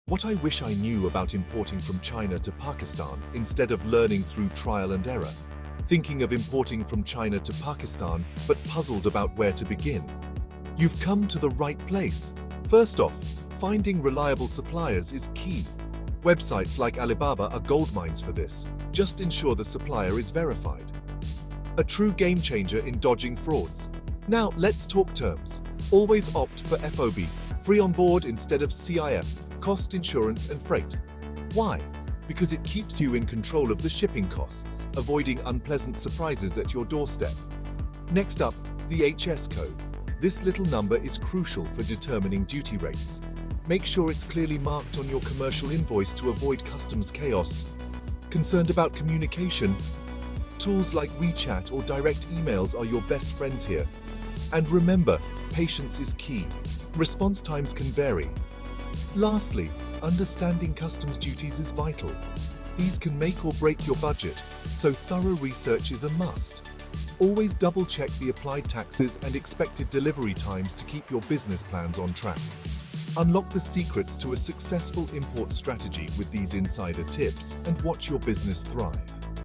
What I wish I knew about importing from China to Pakistan instead of learning through trial and error. Thinking of importing from China to Pakistan, but puzzled about where to begin. You've come to the right place. First off, finding reliable suppliers is key. Websites like Alibaba are goldmines for this. Just ensure the supplier is verified. A true game changer in dodging frauds. Now, let's talk terms. Always opt for FOB, free on board instead of CIF, cost, insurance, and freight. Why? Because it keeps you in control of the shipping costs, avoiding unpleasant surprises at your doorstep. Next up, the HS code. This little number is crucial for determining duty rates. Make sure it's clearly marked on your commercial invoice to avoid customs chaos. Concerned about communication? Tools like WeChat or direct emails are your best friends here. And remember, patience is key. Response times can vary. Lastly, understanding customs duties is vital. These can make or break your budget, so thorough research is a must. Always double-check the applied taxes and expected delivery times to keep your business plans on track. Unlock the secrets to a successful import strategy with these insider tips and watch your business thrive.